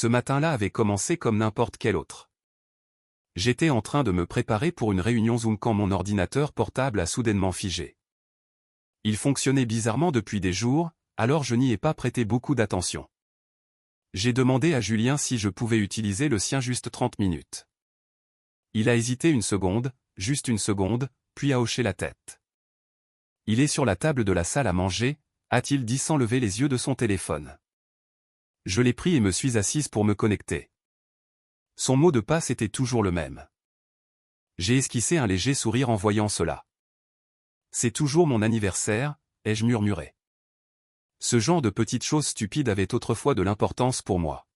Ce matin-là avait commencé comme n'importe quel autre. J'étais en train de me préparer pour une réunion Zoom quand mon ordinateur portable a soudainement figé. Il fonctionnait bizarrement depuis des jours, alors je n'y ai pas prêté beaucoup d'attention. J'ai demandé à Julien si je pouvais utiliser le sien juste 30 minutes. Il a hésité une seconde, juste une seconde, puis a hoché la tête. Il est sur la table de la salle à manger, a-t-il dit sans lever les yeux de son téléphone. Je l'ai pris et me suis assise pour me connecter. Son mot de passe était toujours le même. J'ai esquissé un léger sourire en voyant cela. C'est toujours mon anniversaire, ai-je murmuré. Ce genre de petites choses stupides avait autrefois de l'importance pour moi.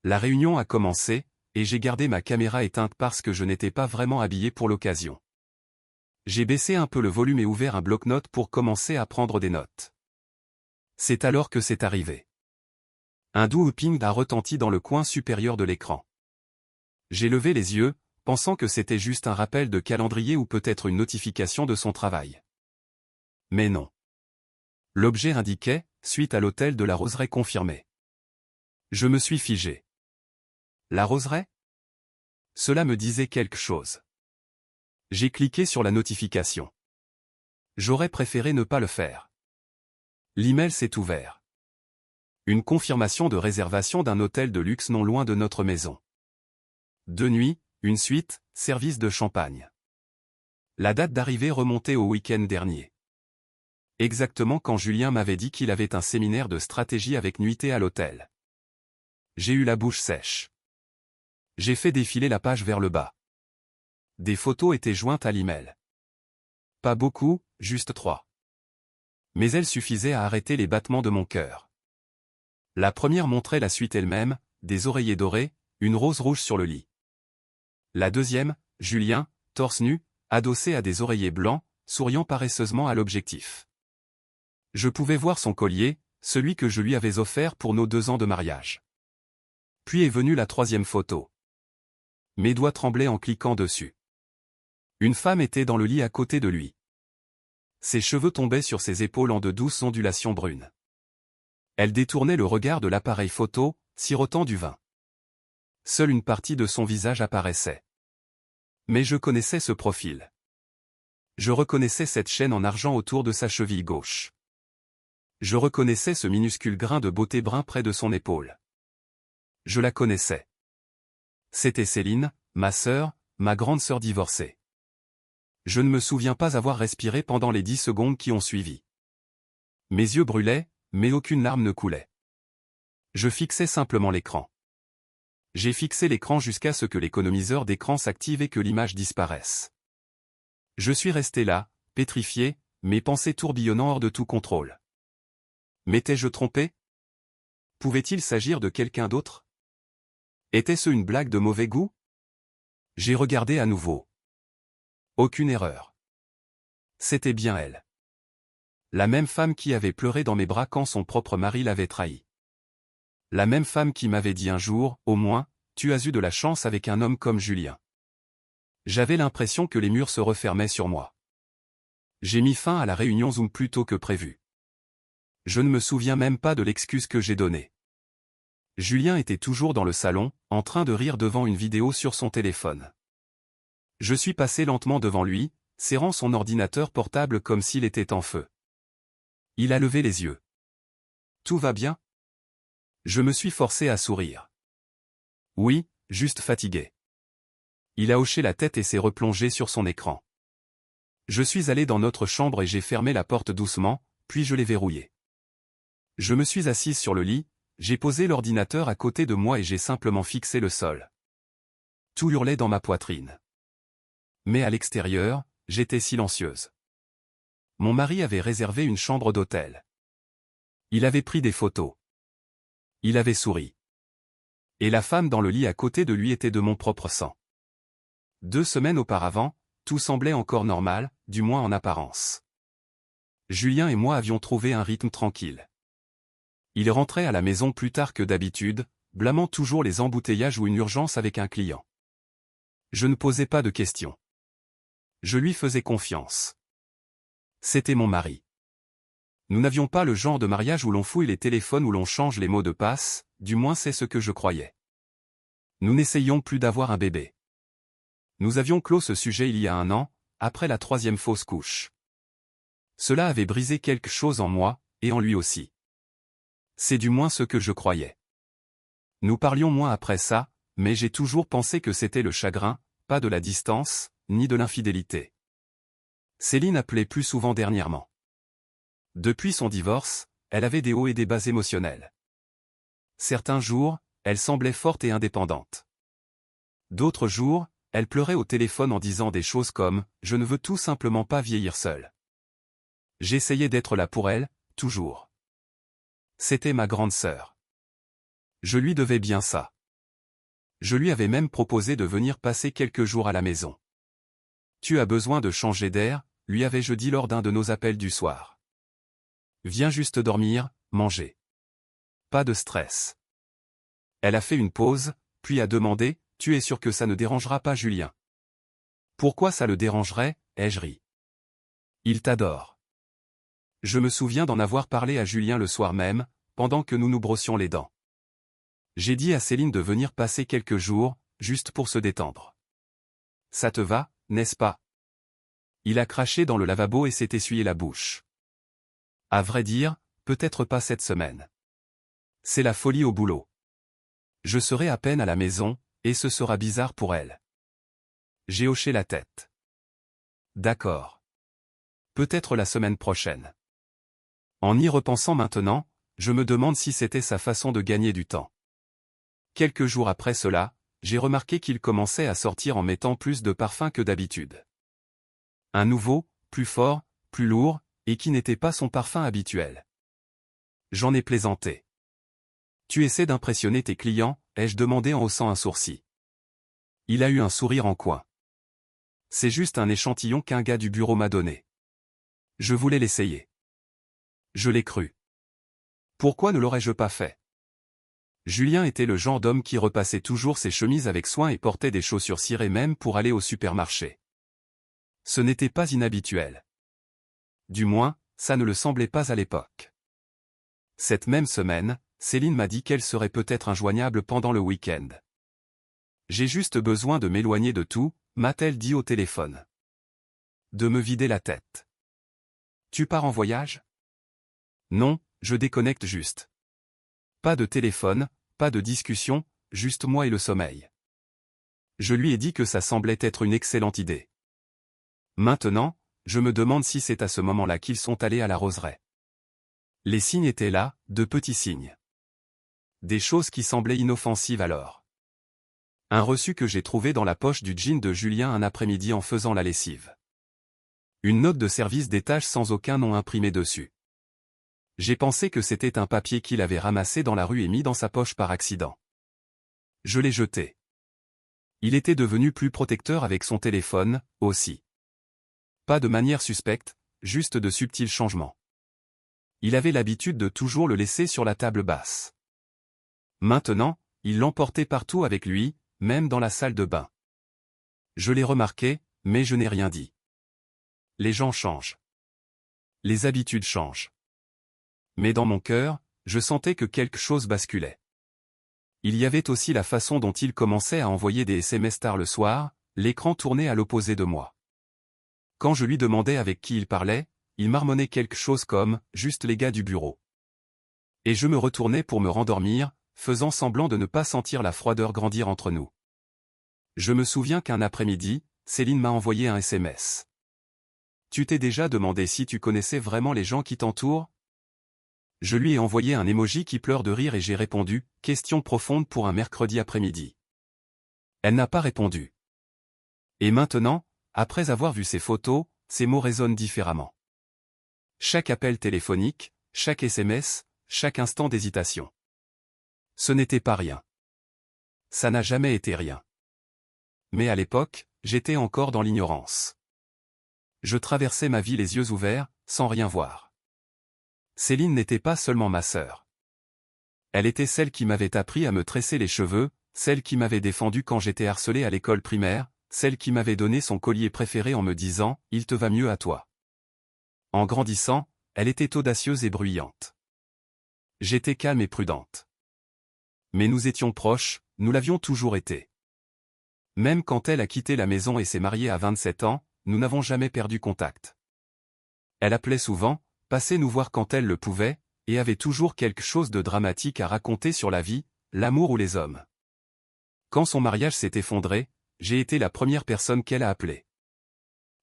La réunion a commencé, et j'ai gardé ma caméra éteinte parce que je n'étais pas vraiment habillé pour l'occasion. J'ai baissé un peu le volume et ouvert un bloc-notes pour commencer à prendre des notes. C'est alors que c'est arrivé. Un doux ping a retenti dans le coin supérieur de l'écran. J'ai levé les yeux, pensant que c'était juste un rappel de calendrier ou peut-être une notification de son travail. Mais non. L'objet indiquait, suite à l'hôtel de la Roseraie confirmé. Je me suis figé. La Roseraie? Cela me disait quelque chose. J'ai cliqué sur la notification. J'aurais préféré ne pas le faire. L'email s'est ouvert. Une confirmation de réservation d'un hôtel de luxe non loin de notre maison. 2 nuits, une suite, service de champagne. La date d'arrivée remontait au week-end dernier. Exactement quand Julien m'avait dit qu'il avait un séminaire de stratégie avec nuitée à l'hôtel. J'ai eu la bouche sèche. J'ai fait défiler la page vers le bas. Des photos étaient jointes à l'email. Pas beaucoup, juste 3. Mais elles suffisaient à arrêter les battements de mon cœur. La première montrait la suite elle-même, des oreillers dorés, une rose rouge sur le lit. La deuxième, Julien, torse nu, adossé à des oreillers blancs, souriant paresseusement à l'objectif. Je pouvais voir son collier, celui que je lui avais offert pour nos 2 ans de mariage. Puis est venue la troisième photo. Mes doigts tremblaient en cliquant dessus. Une femme était dans le lit à côté de lui. Ses cheveux tombaient sur ses épaules en de douces ondulations brunes. Elle détournait le regard de l'appareil photo, sirotant du vin. Seule une partie de son visage apparaissait. Mais je connaissais ce profil. Je reconnaissais cette chaîne en argent autour de sa cheville gauche. Je reconnaissais ce minuscule grain de beauté brun près de son épaule. Je la connaissais. C'était Céline, ma sœur, ma grande sœur divorcée. Je ne me souviens pas avoir respiré pendant les 10 secondes qui ont suivi. Mes yeux brûlaient, mais aucune larme ne coulait. Je fixais simplement l'écran. J'ai fixé l'écran jusqu'à ce que l'économiseur d'écran s'active et que l'image disparaisse. Je suis resté là, pétrifié, mes pensées tourbillonnant hors de tout contrôle. M'étais-je trompé? Pouvait-il s'agir de quelqu'un d'autre? Était-ce une blague de mauvais goût? J'ai regardé à nouveau. Aucune erreur. C'était bien elle. La même femme qui avait pleuré dans mes bras quand son propre mari l'avait trahi. La même femme qui m'avait dit un jour, au moins, tu as eu de la chance avec un homme comme Julien. J'avais l'impression que les murs se refermaient sur moi. J'ai mis fin à la réunion Zoom plus tôt que prévu. Je ne me souviens même pas de l'excuse que j'ai donnée. Julien était toujours dans le salon, en train de rire devant une vidéo sur son téléphone. Je suis passé lentement devant lui, serrant son ordinateur portable comme s'il était en feu. Il a levé les yeux. Tout va bien? Je me suis forcé à sourire. Oui, juste fatigué. Il a hoché la tête et s'est replongé sur son écran. Je suis allé dans notre chambre et j'ai fermé la porte doucement, puis je l'ai verrouillée. Je me suis assise sur le lit, j'ai posé l'ordinateur à côté de moi et j'ai simplement fixé le sol. Tout hurlait dans ma poitrine. Mais à l'extérieur, j'étais silencieuse. Mon mari avait réservé une chambre d'hôtel. Il avait pris des photos. Il avait souri. Et la femme dans le lit à côté de lui était de mon propre sang. 2 semaines auparavant, tout semblait encore normal, du moins en apparence. Julien et moi avions trouvé un rythme tranquille. Il rentrait à la maison plus tard que d'habitude, blâmant toujours les embouteillages ou une urgence avec un client. Je ne posais pas de questions. Je lui faisais confiance. C'était mon mari. Nous n'avions pas le genre de mariage où l'on fouille les téléphones où l'on change les mots de passe, du moins c'est ce que je croyais. Nous n'essayions plus d'avoir un bébé. Nous avions clos ce sujet il y a 1 an, après la 3e fausse couche. Cela avait brisé quelque chose en moi, et en lui aussi. C'est du moins ce que je croyais. Nous parlions moins après ça, mais j'ai toujours pensé que c'était le chagrin, pas de la distance, ni de l'infidélité. Céline appelait plus souvent dernièrement. Depuis son divorce, elle avait des hauts et des bas émotionnels. Certains jours, elle semblait forte et indépendante. D'autres jours, elle pleurait au téléphone en disant des choses comme « Je ne veux tout simplement pas vieillir seule ». J'essayais d'être là pour elle, toujours. C'était ma grande sœur. Je lui devais bien ça. Je lui avais même proposé de venir passer quelques jours à la maison. Tu as besoin de changer d'air, lui avais-je dit lors d'un de nos appels du soir. Viens juste dormir, manger. Pas de stress. Elle a fait une pause, puis a demandé, tu es sûr que ça ne dérangera pas Julien? Pourquoi ça le dérangerait, ai-je ri. Il t'adore. Je me souviens d'en avoir parlé à Julien le soir même, pendant que nous nous brossions les dents. J'ai dit à Céline de venir passer quelques jours, juste pour se détendre. Ça te va, n'est-ce pas? Il a craché dans le lavabo et s'est essuyé la bouche. À vrai dire, peut-être pas cette semaine. C'est la folie au boulot. Je serai à peine à la maison, et ce sera bizarre pour elle. J'ai hoché la tête. D'accord. Peut-être la semaine prochaine. En y repensant maintenant, je me demande si c'était sa façon de gagner du temps. Quelques jours après cela, j'ai remarqué qu'il commençait à sortir en mettant plus de parfum que d'habitude. Un nouveau, plus fort, plus lourd, et qui n'était pas son parfum habituel. J'en ai plaisanté. Tu essaies d'impressionner tes clients, ai-je demandé en haussant un sourcil. Il a eu un sourire en coin. C'est juste un échantillon qu'un gars du bureau m'a donné. Je voulais l'essayer. Je l'ai cru. Pourquoi ne l'aurais-je pas fait? Julien était le genre d'homme qui repassait toujours ses chemises avec soin et portait des chaussures cirées même pour aller au supermarché. Ce n'était pas inhabituel. Du moins, ça ne le semblait pas à l'époque. Cette même semaine, Céline m'a dit qu'elle serait peut-être injoignable pendant le week-end. J'ai juste besoin de m'éloigner de tout, m'a-t-elle dit au téléphone. De me vider la tête. Tu pars en voyage? Non, je déconnecte juste. Pas de téléphone, pas de discussion, juste moi et le sommeil. Je lui ai dit que ça semblait être une excellente idée. Maintenant, je me demande si c'est à ce moment-là qu'ils sont allés à la roseraie. Les signes étaient là, de petits signes. Des choses qui semblaient inoffensives alors. Un reçu que j'ai trouvé dans la poche du jean de Julien un après-midi en faisant la lessive. Une note de service d'étage sans aucun nom imprimé dessus. J'ai pensé que c'était un papier qu'il avait ramassé dans la rue et mis dans sa poche par accident. Je l'ai jeté. Il était devenu plus protecteur avec son téléphone, aussi. Pas de manière suspecte, juste de subtils changements. Il avait l'habitude de toujours le laisser sur la table basse. Maintenant, il l'emportait partout avec lui, même dans la salle de bain. Je l'ai remarqué, mais je n'ai rien dit. Les gens changent. Les habitudes changent. Mais dans mon cœur, je sentais que quelque chose basculait. Il y avait aussi la façon dont il commençait à envoyer des SMS tard le soir, l'écran tourné à l'opposé de moi. Quand je lui demandais avec qui il parlait, il marmonnait quelque chose comme « juste les gars du bureau ». Et je me retournais pour me rendormir, faisant semblant de ne pas sentir la froideur grandir entre nous. Je me souviens qu'un après-midi, Céline m'a envoyé un SMS. « Tu t'es déjà demandé si tu connaissais vraiment les gens qui t'entourent ?» Je lui ai envoyé un emoji qui pleure de rire et j'ai répondu « Question profonde pour un mercredi après-midi ». Elle n'a pas répondu. Et maintenant, après avoir vu ces photos, ces mots résonnent différemment. Chaque appel téléphonique, chaque SMS, chaque instant d'hésitation. Ce n'était pas rien. Ça n'a jamais été rien. Mais à l'époque, j'étais encore dans l'ignorance. Je traversais ma vie les yeux ouverts, sans rien voir. Céline n'était pas seulement ma sœur. Elle était celle qui m'avait appris à me tresser les cheveux, celle qui m'avait défendu quand j'étais harcelé à l'école primaire, celle qui m'avait donné son collier préféré en me disant « Il te va mieux à toi ». En grandissant, elle était audacieuse et bruyante. J'étais calme et prudente. Mais nous étions proches, nous l'avions toujours été. Même quand elle a quitté la maison et s'est mariée à 27 ans, nous n'avons jamais perdu contact. Elle appelait souvent, passait nous voir quand elle le pouvait, et avait toujours quelque chose de dramatique à raconter sur la vie, l'amour ou les hommes. Quand son mariage s'est effondré, j'ai été la première personne qu'elle a appelée.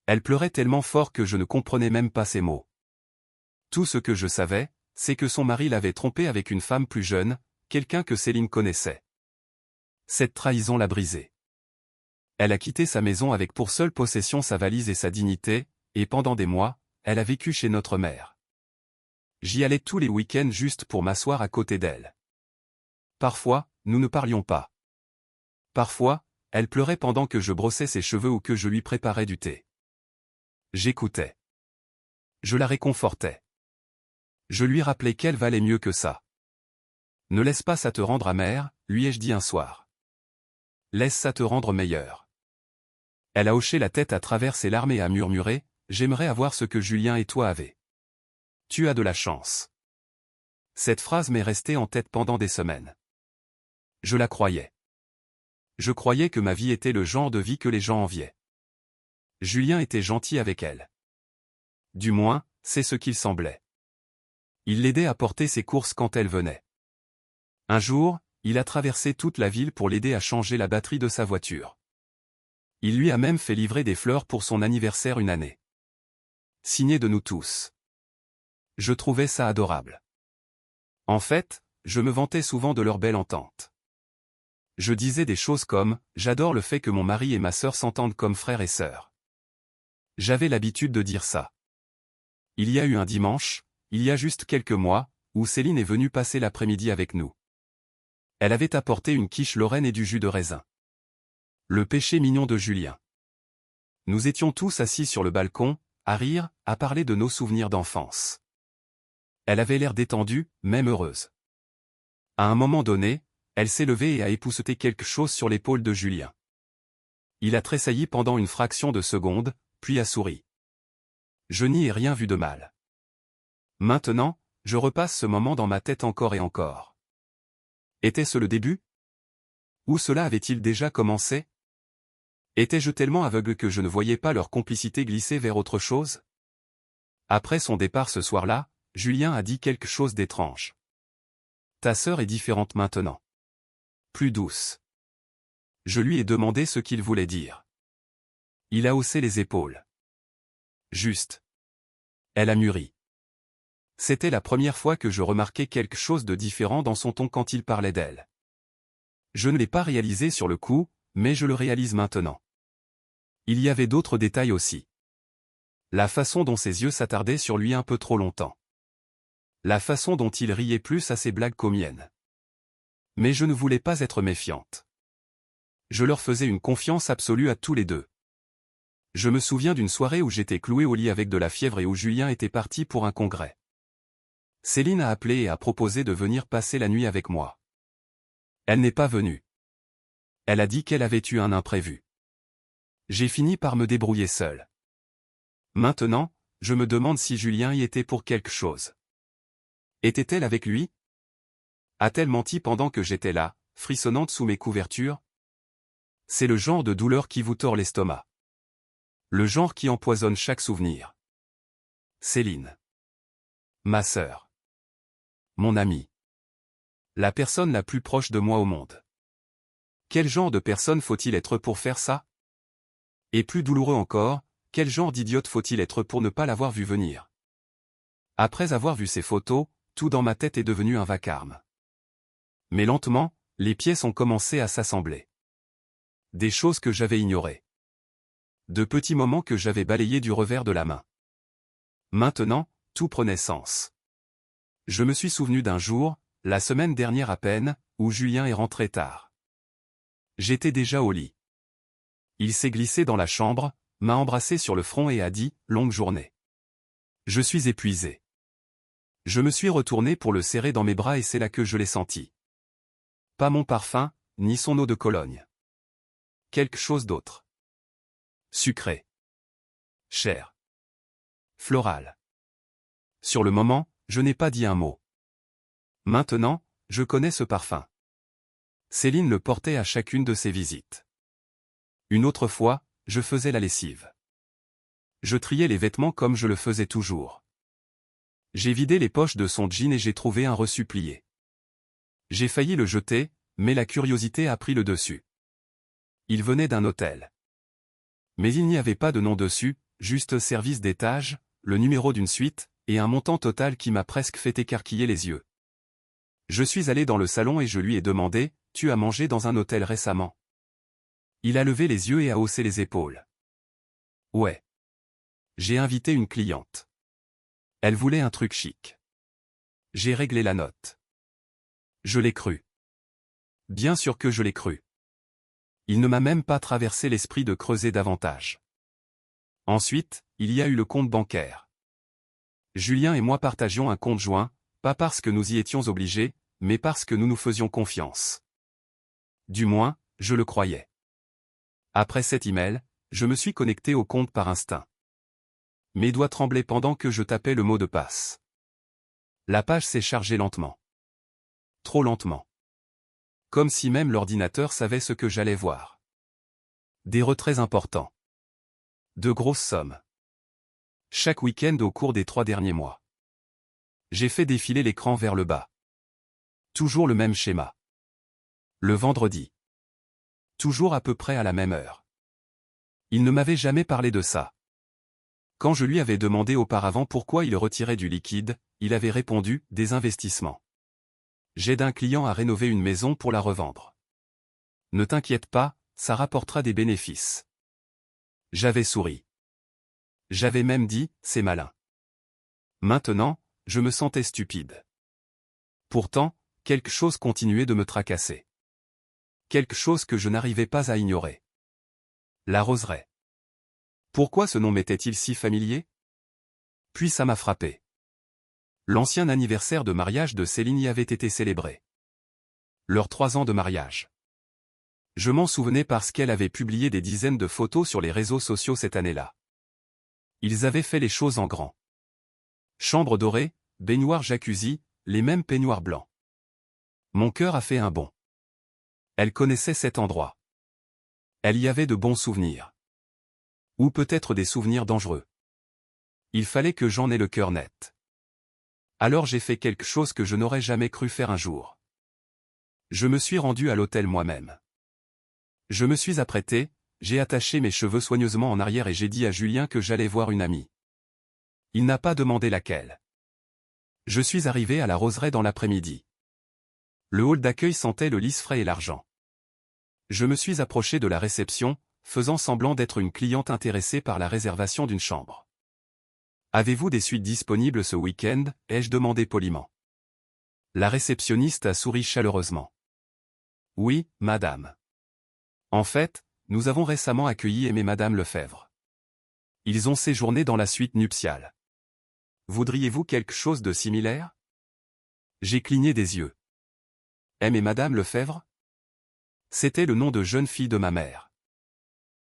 Elle pleurait tellement fort que je ne comprenais même pas ses mots. Tout ce que je savais, c'est que son mari l'avait trompée avec une femme plus jeune, quelqu'un que Céline connaissait. Cette trahison l'a brisée. Elle a quitté sa maison avec pour seule possession sa valise et sa dignité, et pendant des mois, elle a vécu chez notre mère. J'y allais tous les week-ends juste pour m'asseoir à côté d'elle. Parfois, nous ne parlions pas. Parfois, elle pleurait pendant que je brossais ses cheveux ou que je lui préparais du thé. J'écoutais. Je la réconfortais. Je lui rappelais qu'elle valait mieux que ça. Ne laisse pas ça te rendre amère, lui ai-je dit un soir. Laisse ça te rendre meilleur. Elle a hoché la tête à travers ses larmes et a murmuré, j'aimerais avoir ce que Julien et toi avez. Tu as de la chance. Cette phrase m'est restée en tête pendant des semaines. Je la croyais. Je croyais que ma vie était le genre de vie que les gens enviaient. Julien était gentil avec elle. Du moins, c'est ce qu'il semblait. Il l'aidait à porter ses courses quand elle venait. Un jour, il a traversé toute la ville pour l'aider à changer la batterie de sa voiture. Il lui a même fait livrer des fleurs pour son anniversaire une année. Signé de nous tous. Je trouvais ça adorable. En fait, je me vantais souvent de leur belle entente. Je disais des choses comme « J'adore le fait que mon mari et ma sœur s'entendent comme frères et sœurs ». J'avais l'habitude de dire ça. Il y a eu un dimanche, il y a juste quelques mois, où Céline est venue passer l'après-midi avec nous. Elle avait apporté une quiche lorraine et du jus de raisin. Le péché mignon de Julien. Nous étions tous assis sur le balcon, à rire, à parler de nos souvenirs d'enfance. Elle avait l'air détendue, même heureuse. À un moment donné, elle s'est levée et a épousseté quelque chose sur l'épaule de Julien. Il a tressailli pendant une fraction de seconde, puis a souri. Je n'y ai rien vu de mal. Maintenant, je repasse ce moment dans ma tête encore et encore. Était-ce le début? Ou cela avait-il déjà commencé? Étais-je tellement aveugle que je ne voyais pas leur complicité glisser vers autre chose? Après son départ ce soir-là, Julien a dit quelque chose d'étrange. Ta sœur est différente maintenant. Plus douce. Je lui ai demandé ce qu'il voulait dire. Il a haussé les épaules. Juste. Elle a mûri. C'était la première fois que je remarquais quelque chose de différent dans son ton quand il parlait d'elle. Je ne l'ai pas réalisé sur le coup, mais je le réalise maintenant. Il y avait d'autres détails aussi. La façon dont ses yeux s'attardaient sur lui un peu trop longtemps. La façon dont il riait plus à ses blagues qu'aux miennes. Mais je ne voulais pas être méfiante. Je leur faisais une confiance absolue à tous les deux. Je me souviens d'une soirée où j'étais cloué au lit avec de la fièvre et où Julien était parti pour un congrès. Céline a appelé et a proposé de venir passer la nuit avec moi. Elle n'est pas venue. Elle a dit qu'elle avait eu un imprévu. J'ai fini par me débrouiller seul. Maintenant, je me demande si Julien y était pour quelque chose. Était-elle avec lui? A-t-elle menti pendant que j'étais là, frissonnante sous mes couvertures? C'est le genre de douleur qui vous tord l'estomac. Le genre qui empoisonne chaque souvenir. Céline. Ma sœur. Mon amie. La personne la plus proche de moi au monde. Quel genre de personne faut-il être pour faire ça? Et plus douloureux encore, quel genre d'idiote faut-il être pour ne pas l'avoir vu venir? Après avoir vu ces photos, tout dans ma tête est devenu un vacarme. Mais lentement, les pièces ont commencé à s'assembler. Des choses que j'avais ignorées. De petits moments que j'avais balayés du revers de la main. Maintenant, tout prenait sens. Je me suis souvenu d'un jour, la semaine dernière à peine, où Julien est rentré tard. J'étais déjà au lit. Il s'est glissé dans la chambre, m'a embrassé sur le front et a dit « Longue journée. Je suis épuisé. » Je me suis retourné pour le serrer dans mes bras et c'est là que je l'ai senti. Pas mon parfum, ni son eau de Cologne. Quelque chose d'autre. Sucré. Cher. Floral. Sur le moment, je n'ai pas dit un mot. Maintenant, je connais ce parfum. Céline le portait à chacune de ses visites. Une autre fois, je faisais la lessive. Je triais les vêtements comme je le faisais toujours. J'ai vidé les poches de son jean et j'ai trouvé un reçu plié. J'ai failli le jeter, mais la curiosité a pris le dessus. Il venait d'un hôtel. Mais il n'y avait pas de nom dessus, juste service d'étage, le numéro d'une suite, et un montant total qui m'a presque fait écarquiller les yeux. Je suis allé dans le salon et je lui ai demandé, « Tu as mangé dans un hôtel récemment ?» Il a levé les yeux et a haussé les épaules. « Ouais. J'ai invité une cliente. Elle voulait un truc chic. J'ai réglé la note. » Je l'ai cru. Bien sûr que je l'ai cru. Il ne m'a même pas traversé l'esprit de creuser davantage. Ensuite, il y a eu le compte bancaire. Julien et moi partagions un compte joint, pas parce que nous y étions obligés, mais parce que nous nous faisions confiance. Du moins, je le croyais. Après cet email, je me suis connecté au compte par instinct. Mes doigts tremblaient pendant que je tapais le mot de passe. La page s'est chargée lentement. Trop lentement. Comme si même l'ordinateur savait ce que j'allais voir. Des retraits importants. De grosses sommes. Chaque week-end au cours des 3 derniers mois. J'ai fait défiler l'écran vers le bas. Toujours le même schéma. Le vendredi. Toujours à peu près à la même heure. Il ne m'avait jamais parlé de ça. Quand je lui avais demandé auparavant pourquoi il retirait du liquide, il avait répondu « des investissements. J'aide un client à rénover une maison pour la revendre. Ne t'inquiète pas, ça rapportera des bénéfices. » J'avais souri. J'avais même dit « c'est malin. » Maintenant, je me sentais stupide. Pourtant, quelque chose continuait de me tracasser. Quelque chose que je n'arrivais pas à ignorer. La roseraie. Pourquoi ce nom m'était-il si familier? Puis ça m'a frappé. L'ancien anniversaire de mariage de Céline y avait été célébré. Leurs 3 ans de mariage. Je m'en souvenais parce qu'elle avait publié des dizaines de photos sur les réseaux sociaux cette année-là. Ils avaient fait les choses en grand. Chambre dorée, baignoire jacuzzi, les mêmes peignoirs blancs. Mon cœur a fait un bond. Elle connaissait cet endroit. Elle y avait de bons souvenirs. Ou peut-être des souvenirs dangereux. Il fallait que j'en aie le cœur net. Alors j'ai fait quelque chose que je n'aurais jamais cru faire un jour. Je me suis rendu à l'hôtel moi-même. Je me suis apprêté, j'ai attaché mes cheveux soigneusement en arrière et j'ai dit à Julien que j'allais voir une amie. Il n'a pas demandé laquelle. Je suis arrivé à la roseraie dans l'après-midi. Le hall d'accueil sentait le lys frais et l'argent. Je me suis approché de la réception, faisant semblant d'être une cliente intéressée par la réservation d'une chambre. « Avez-vous des suites disponibles ce week-end » ai-je demandé poliment. La réceptionniste a souri chaleureusement. « Oui, madame. En fait, nous avons récemment accueilli M et madame Lefebvre. Ils ont séjourné dans la suite nuptiale. Voudriez-vous quelque chose de similaire ?» J'ai cligné des yeux. M et madame Lefebvre? C'était le nom de jeune fille de ma mère.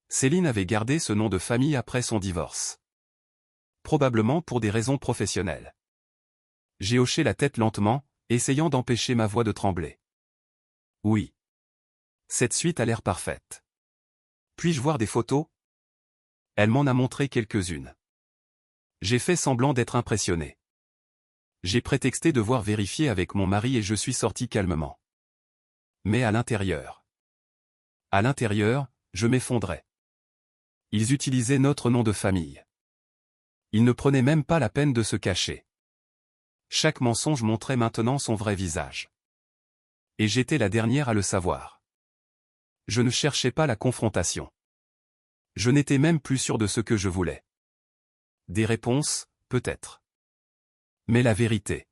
Céline avait gardé ce nom de famille après son divorce. Probablement pour des raisons professionnelles. J'ai hoché la tête lentement, essayant d'empêcher ma voix de trembler. Oui. Cette suite a l'air parfaite. Puis-je voir des photos? Elle m'en a montré quelques-unes. J'ai fait semblant d'être impressionné. J'ai prétexté devoir vérifier avec mon mari et je suis sorti calmement. Mais à l'intérieur. À l'intérieur, je m'effondrais. Ils utilisaient notre nom de famille. Ils ne prenaient même pas la peine de se cacher. Chaque mensonge montrait maintenant son vrai visage. Et j'étais la dernière à le savoir. Je ne cherchais pas la confrontation. Je n'étais même plus sûr de ce que je voulais. Des réponses, peut-être. Mais la vérité.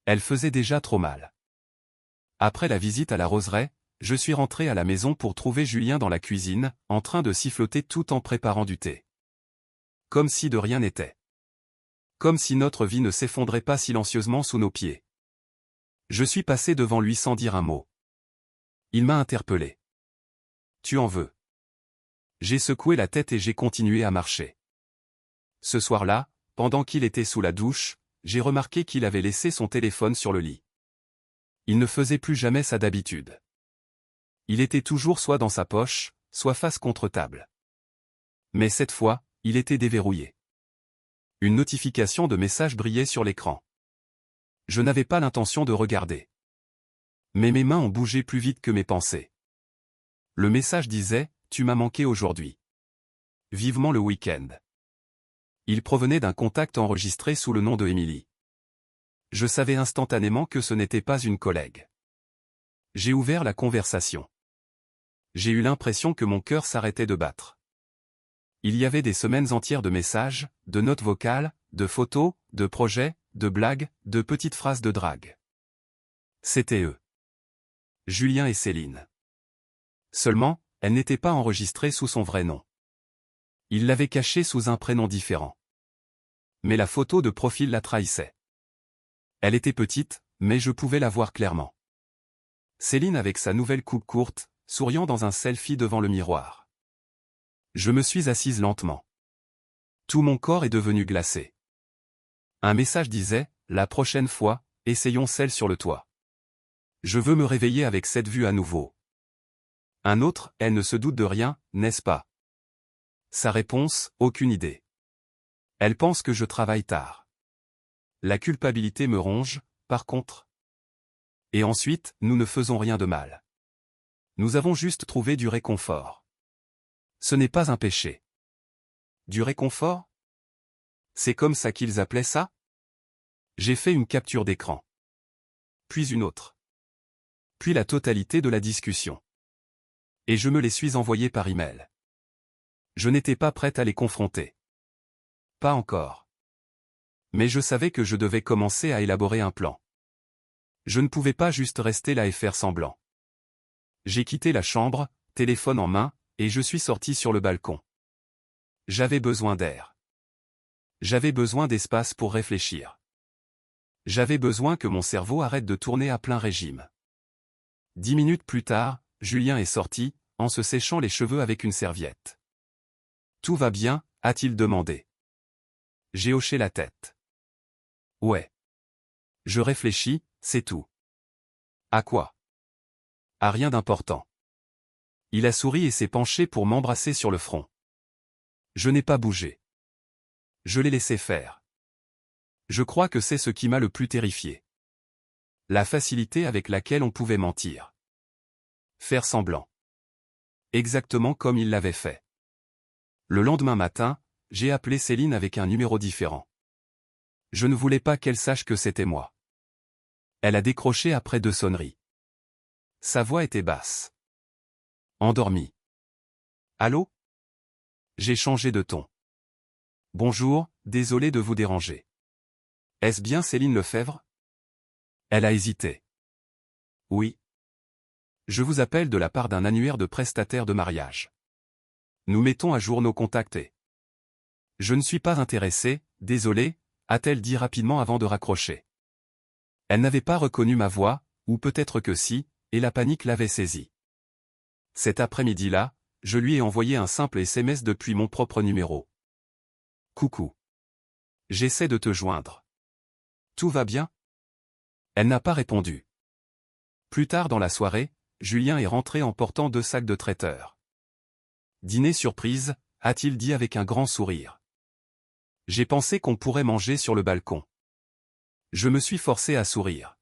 Elle faisait déjà trop mal. Après la visite à la roseraie, je suis rentré à la maison pour trouver Julien dans la cuisine, en train de siffloter tout en préparant du thé. Comme si de rien n'était. Comme si notre vie ne s'effondrait pas silencieusement sous nos pieds. Je suis passé devant lui sans dire un mot. Il m'a interpellé. « Tu en veux ?» J'ai secoué la tête et j'ai continué à marcher. Ce soir-là, pendant qu'il était sous la douche, j'ai remarqué qu'il avait laissé son téléphone sur le lit. Il ne faisait plus jamais ça d'habitude. Il était toujours soit dans sa poche, soit face contre table. Mais cette fois, il était déverrouillé. Une notification de message brillait sur l'écran. Je n'avais pas l'intention de regarder. Mais mes mains ont bougé plus vite que mes pensées. Le message disait « Tu m'as manqué aujourd'hui. Vivement le week-end ». Il provenait d'un contact enregistré sous le nom de Émilie. Je savais instantanément que ce n'était pas une collègue. J'ai ouvert la conversation. J'ai eu l'impression que mon cœur s'arrêtait de battre. Il y avait des semaines entières de messages, de notes vocales, de photos, de projets, de blagues, de petites phrases de drague. C'était eux. Julien et Céline. Seulement, elle n'était pas enregistrée sous son vrai nom. Il l'avait cachée sous un prénom différent. Mais la photo de profil la trahissait. Elle était petite, mais je pouvais la voir clairement. Céline avec sa nouvelle coupe courte, souriant dans un selfie devant le miroir. Je me suis assise lentement. Tout mon corps est devenu glacé. Un message disait « La prochaine fois, essayons celle sur le toit. Je veux me réveiller avec cette vue à nouveau. » Un autre « Elle ne se doute de rien, n'est-ce pas ?» Sa réponse « Aucune idée. Elle pense que je travaille tard. La culpabilité me ronge, par contre. Et ensuite, nous ne faisons rien de mal. Nous avons juste trouvé du réconfort. Ce n'est pas un péché. Du réconfort? C'est comme ça qu'ils appelaient ça? J'ai fait une capture d'écran. Puis une autre. Puis la totalité de la discussion. Et je me les suis envoyés par email. Je n'étais pas prête à les confronter. Pas encore. Mais je savais que je devais commencer à élaborer un plan. Je ne pouvais pas juste rester là et faire semblant. J'ai quitté la chambre, téléphone en main, et je suis sorti sur le balcon. J'avais besoin d'air. J'avais besoin d'espace pour réfléchir. J'avais besoin que mon cerveau arrête de tourner à plein régime. 10 minutes plus tard, Julien est sorti, en se séchant les cheveux avec une serviette. « Tout va bien ?» a-t-il demandé. J'ai hoché la tête. « Ouais. Je réfléchis, c'est tout. » « À quoi ? » ?»« À rien d'important. » Il a souri et s'est penché pour m'embrasser sur le front. Je n'ai pas bougé. Je l'ai laissé faire. Je crois que c'est ce qui m'a le plus terrifié. La facilité avec laquelle on pouvait mentir. Faire semblant. Exactement comme il l'avait fait. Le lendemain matin, j'ai appelé Céline avec un numéro différent. Je ne voulais pas qu'elle sache que c'était moi. Elle a décroché après 2 sonneries. Sa voix était basse. Endormie. Allô ? J'ai changé de ton. Bonjour, désolé de vous déranger. Est-ce bien Céline Lefebvre ? Elle a hésité. Oui. Je vous appelle de la part d'un annuaire de prestataires de mariage. Nous mettons à jour nos contacts. Je ne suis pas intéressé, désolé, a-t-elle dit rapidement avant de raccrocher. Elle n'avait pas reconnu ma voix, ou peut-être que si, et la panique l'avait saisie. Cet après-midi-là, je lui ai envoyé un simple SMS depuis mon propre numéro. Coucou. J'essaie de te joindre. Tout va bien ? Elle n'a pas répondu. Plus tard dans la soirée, Julien est rentré en portant 2 sacs de traiteur. Dîner surprise, a-t-il dit avec un grand sourire. J'ai pensé qu'on pourrait manger sur le balcon. Je me suis forcé à sourire.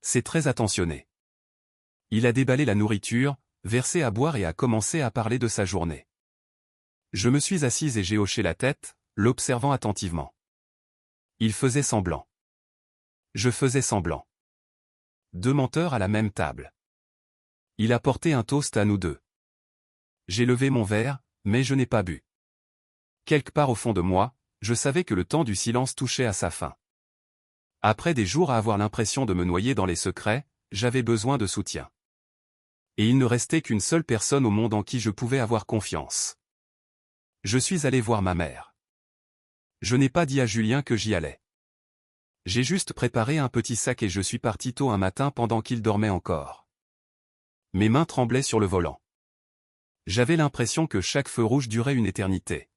C'est très attentionné. Il a déballé la nourriture, versé à boire et a commencé à parler de sa journée. Je me suis assise et j'ai hoché la tête, l'observant attentivement. Il faisait semblant. Je faisais semblant. 2 menteurs à la même table. Il a porté un toast à nous deux. J'ai levé mon verre, mais je n'ai pas bu. Quelque part au fond de moi, je savais que le temps du silence touchait à sa fin. Après des jours à avoir l'impression de me noyer dans les secrets, j'avais besoin de soutien. Et il ne restait qu'une seule personne au monde en qui je pouvais avoir confiance. Je suis allé voir ma mère. Je n'ai pas dit à Julien que j'y allais. J'ai juste préparé un petit sac et je suis parti tôt un matin pendant qu'il dormait encore. Mes mains tremblaient sur le volant. J'avais l'impression que chaque feu rouge durait une éternité.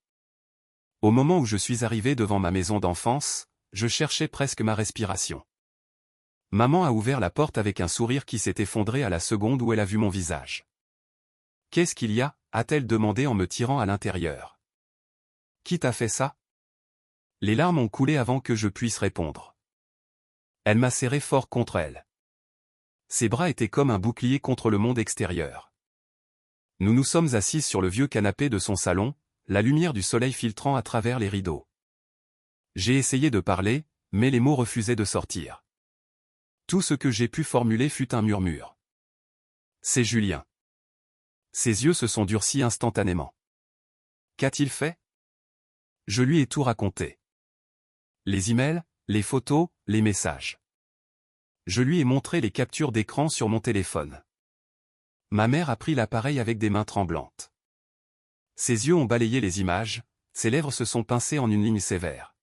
Au moment où je suis arrivé devant ma maison d'enfance, je cherchais presque ma respiration. Maman a ouvert la porte avec un sourire qui s'est effondré à la seconde où elle a vu mon visage. « Qu'est-ce qu'il y a ?» a-t-elle demandé en me tirant à l'intérieur. « Qui t'a fait ça ?» Les larmes ont coulé avant que je puisse répondre. Elle m'a serré fort contre elle. Ses bras étaient comme un bouclier contre le monde extérieur. Nous nous sommes assises sur le vieux canapé de son salon, la lumière du soleil filtrant à travers les rideaux. J'ai essayé de parler, mais les mots refusaient de sortir. Tout ce que j'ai pu formuler fut un murmure. C'est Julien. Ses yeux se sont durcis instantanément. Qu'a-t-il fait? Je lui ai tout raconté. Les emails, les photos, les messages. Je lui ai montré les captures d'écran sur mon téléphone. Ma mère a pris l'appareil avec des mains tremblantes. Ses yeux ont balayé les images, ses lèvres se sont pincées en une ligne sévère.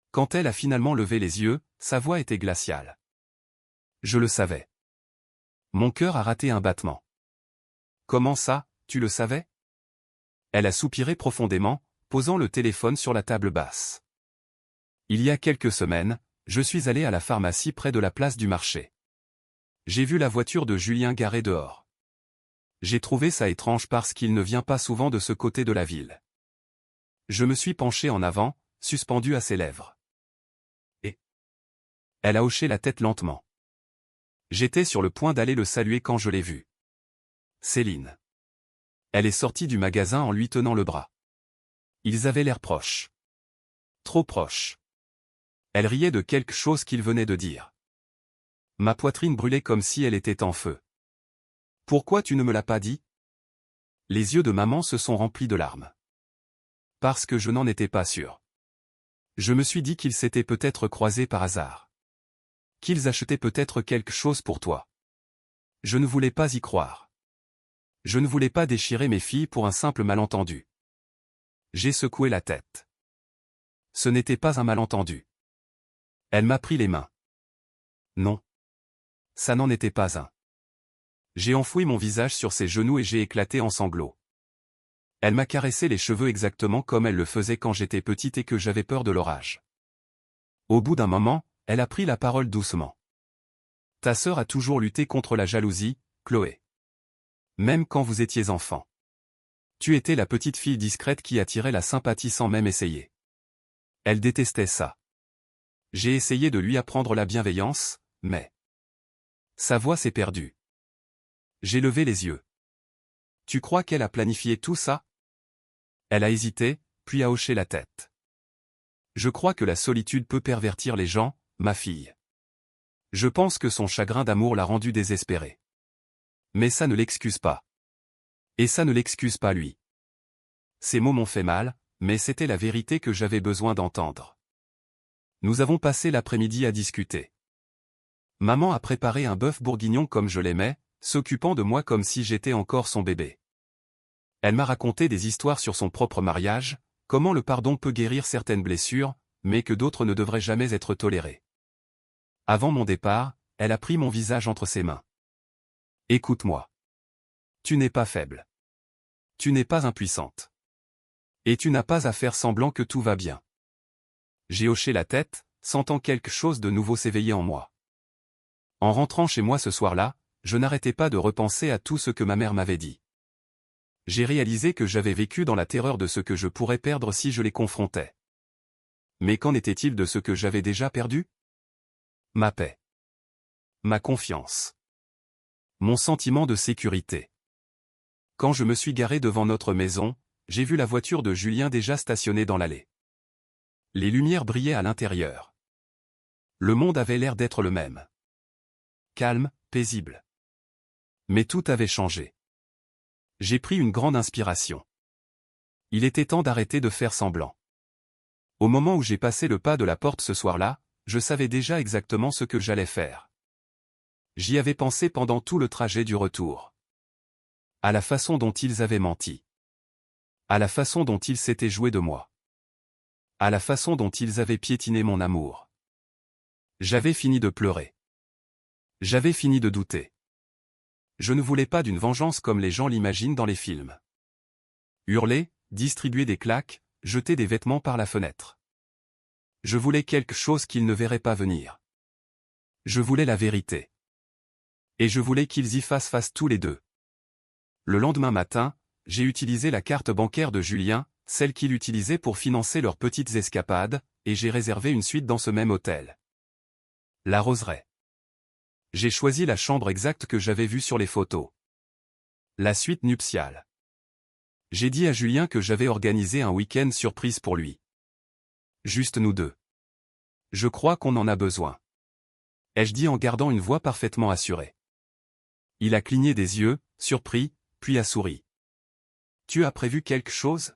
Quand elle a finalement levé les yeux, sa voix était glaciale. Je le savais. Mon cœur a raté un battement. Comment ça, tu le savais? Elle a soupiré profondément, posant le téléphone sur la table basse. Il y a quelques semaines, je suis allé à la pharmacie près de la place du marché. J'ai vu la voiture de Julien garée dehors. J'ai trouvé ça étrange parce qu'il ne vient pas souvent de ce côté de la ville. Je me suis penché en avant, suspendu à ses lèvres. Et elle a hoché la tête lentement. J'étais sur le point d'aller le saluer quand je l'ai vue. Céline. Elle est sortie du magasin en lui tenant le bras. Ils avaient l'air proches. Trop proches. Elle riait de quelque chose qu'il venait de dire. Ma poitrine brûlait comme si elle était en feu. Pourquoi tu ne me l'as pas dit? Les yeux de maman se sont remplis de larmes. Parce que je n'en étais pas sûr. Je me suis dit qu'ils s'étaient peut-être croisés par hasard. Qu'ils achetaient peut-être quelque chose pour toi. Je ne voulais pas y croire. Je ne voulais pas déchirer mes filles pour un simple malentendu. J'ai secoué la tête. Ce n'était pas un malentendu. Elle m'a pris les mains. Non. Ça n'en était pas un. J'ai enfoui mon visage sur ses genoux et j'ai éclaté en sanglots. Elle m'a caressé les cheveux exactement comme elle le faisait quand j'étais petite et que j'avais peur de l'orage. Au bout d'un moment, elle a pris la parole doucement. Ta sœur a toujours lutté contre la jalousie, Chloé. Même quand vous étiez enfant. Tu étais la petite fille discrète qui attirait la sympathie sans même essayer. Elle détestait ça. J'ai essayé de lui apprendre la bienveillance, mais sa voix s'est perdue. J'ai levé les yeux. Tu crois qu'elle a planifié tout ça? Elle a hésité, puis a hoché la tête. Je crois que la solitude peut pervertir les gens, ma fille. Je pense que son chagrin d'amour l'a rendue désespérée. Mais ça ne l'excuse pas. Et ça ne l'excuse pas lui. Ces mots m'ont fait mal, mais c'était la vérité que j'avais besoin d'entendre. Nous avons passé l'après-midi à discuter. Maman a préparé un bœuf bourguignon comme je l'aimais, s'occupant de moi comme si j'étais encore son bébé. Elle m'a raconté des histoires sur son propre mariage, comment le pardon peut guérir certaines blessures, mais que d'autres ne devraient jamais être tolérées. Avant mon départ, elle a pris mon visage entre ses mains. Écoute-moi. Tu n'es pas faible. Tu n'es pas impuissante. Et tu n'as pas à faire semblant que tout va bien. J'ai hoché la tête, sentant quelque chose de nouveau s'éveiller en moi. En rentrant chez moi ce soir-là, je n'arrêtais pas de repenser à tout ce que ma mère m'avait dit. J'ai réalisé que j'avais vécu dans la terreur de ce que je pourrais perdre si je les confrontais. Mais qu'en était-il de ce que j'avais déjà perdu? Ma paix. Ma confiance. Mon sentiment de sécurité. Quand je me suis garé devant notre maison, j'ai vu la voiture de Julien déjà stationnée dans l'allée. Les lumières brillaient à l'intérieur. Le monde avait l'air d'être le même. Calme, paisible. Mais tout avait changé. J'ai pris une grande inspiration. Il était temps d'arrêter de faire semblant. Au moment où j'ai passé le pas de la porte ce soir-là, je savais déjà exactement ce que j'allais faire. J'y avais pensé pendant tout le trajet du retour. À la façon dont ils avaient menti. À la façon dont ils s'étaient joués de moi. À la façon dont ils avaient piétiné mon amour. J'avais fini de pleurer. J'avais fini de douter. Je ne voulais pas d'une vengeance comme les gens l'imaginent dans les films. Hurler, distribuer des claques, jeter des vêtements par la fenêtre. Je voulais quelque chose qu'ils ne verraient pas venir. Je voulais la vérité. Et je voulais qu'ils y fassent face tous les deux. Le lendemain matin, j'ai utilisé la carte bancaire de Julien, celle qu'il utilisait pour financer leurs petites escapades, et j'ai réservé une suite dans ce même hôtel. La Roseraie. J'ai choisi la chambre exacte que j'avais vue sur les photos. La suite nuptiale. J'ai dit à Julien que j'avais organisé un week-end surprise pour lui. Juste nous deux. Je crois qu'on en a besoin. Ai-je dit en gardant une voix parfaitement assurée. Il a cligné des yeux, surpris, puis a souri. Tu as prévu quelque chose?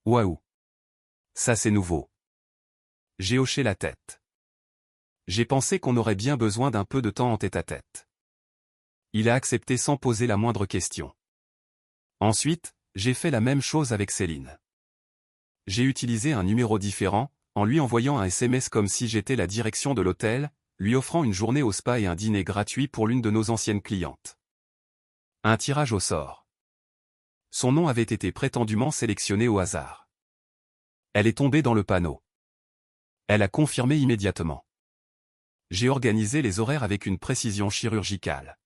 Waouh! Ça c'est nouveau. J'ai hoché la tête. J'ai pensé qu'on aurait bien besoin d'un peu de temps en tête-à-tête. Il a accepté sans poser la moindre question. Ensuite, j'ai fait la même chose avec Céline. J'ai utilisé un numéro différent, en lui envoyant un SMS comme si j'étais la direction de l'hôtel, lui offrant une journée au spa et un dîner gratuit pour l'une de nos anciennes clientes. Un tirage au sort. Son nom avait été prétendument sélectionné au hasard. Elle est tombée dans le panneau. Elle a confirmé immédiatement. J'ai organisé les horaires avec une précision chirurgicale.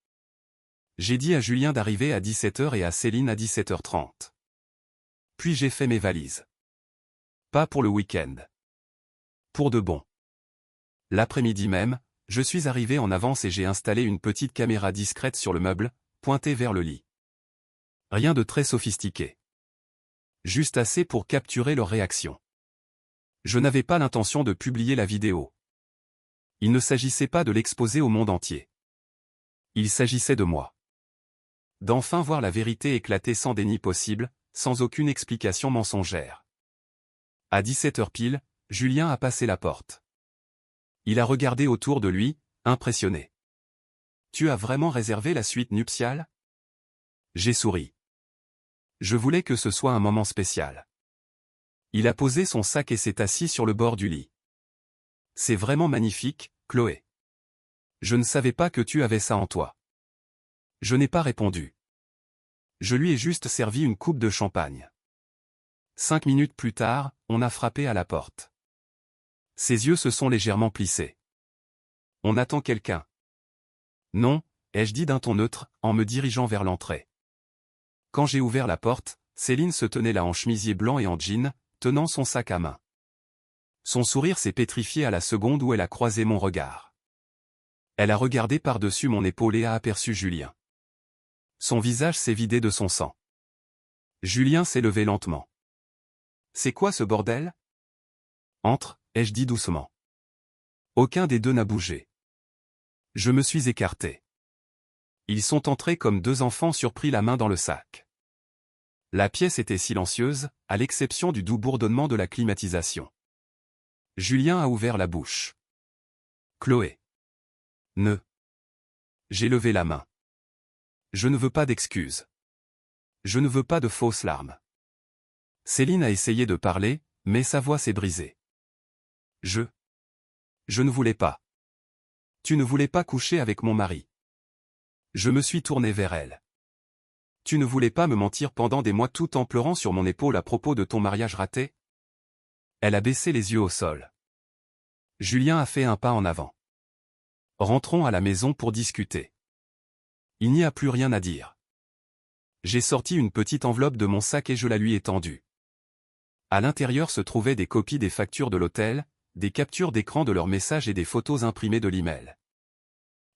J'ai dit à Julien d'arriver à 17h et à Céline à 17h30. Puis j'ai fait mes valises. Pas pour le week-end. Pour de bon. L'après-midi même, je suis arrivé en avance et j'ai installé une petite caméra discrète sur le meuble, pointée vers le lit. Rien de très sophistiqué. Juste assez pour capturer leur réaction. Je n'avais pas l'intention de publier la vidéo. Il ne s'agissait pas de l'exposer au monde entier. Il s'agissait de moi. D'enfin voir la vérité éclater sans déni possible, sans aucune explication mensongère. À 17h pile, Julien a passé la porte. Il a regardé autour de lui, impressionné. « Tu as vraiment réservé la suite nuptiale ?» J'ai souri. Je voulais que ce soit un moment spécial. Il a posé son sac et s'est assis sur le bord du lit. « C'est vraiment magnifique, Chloé. Je ne savais pas que tu avais ça en toi. » Je n'ai pas répondu. Je lui ai juste servi une coupe de champagne. 5 minutes plus tard, on a frappé à la porte. Ses yeux se sont légèrement plissés. « On attend quelqu'un. »« Non, » ai-je dit d'un ton neutre, en me dirigeant vers l'entrée. Quand j'ai ouvert la porte, Céline se tenait là en chemisier blanc et en jean, tenant son sac à main. Son sourire s'est pétrifié à la seconde où elle a croisé mon regard. Elle a regardé par-dessus mon épaule et a aperçu Julien. Son visage s'est vidé de son sang. Julien s'est levé lentement. « C'est quoi ce bordel ? » « Entre, » ai-je dit doucement. Aucun des deux n'a bougé. Je me suis écarté. Ils sont entrés comme deux enfants surpris la main dans le sac. La pièce était silencieuse, à l'exception du doux bourdonnement de la climatisation. Julien a ouvert la bouche. « Chloé. » « Ne. » J'ai levé la main. Je ne veux pas d'excuses. Je ne veux pas de fausses larmes. Céline a essayé de parler, mais sa voix s'est brisée. Je ne voulais pas. Tu ne voulais pas coucher avec mon mari. Je me suis tourné vers elle. Tu ne voulais pas me mentir pendant des mois tout en pleurant sur mon épaule à propos de ton mariage raté? Elle a baissé les yeux au sol. Julien a fait un pas en avant. Rentrons à la maison pour discuter. Il n'y a plus rien à dire. J'ai sorti une petite enveloppe de mon sac et je la lui ai tendue. À l'intérieur se trouvaient des copies des factures de l'hôtel, des captures d'écran de leurs messages et des photos imprimées de l'email.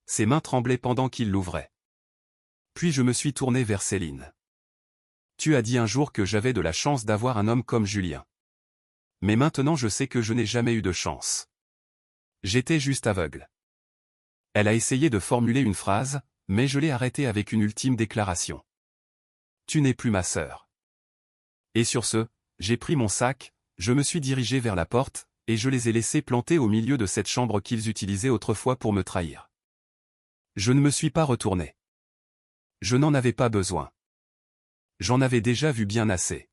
Ses mains tremblaient pendant qu'il l'ouvrait. Puis je me suis tourné vers Céline. Tu as dit un jour que j'avais de la chance d'avoir un homme comme Julien. Mais maintenant je sais que je n'ai jamais eu de chance. J'étais juste aveugle. Elle a essayé de formuler une phrase, mais je l'ai arrêtée avec une ultime déclaration. Tu n'es plus ma sœur. Et sur ce, j'ai pris mon sac, je me suis dirigé vers la porte, et je les ai laissés planter au milieu de cette chambre qu'ils utilisaient autrefois pour me trahir. Je ne me suis pas retourné. Je n'en avais pas besoin. J'en avais déjà vu bien assez.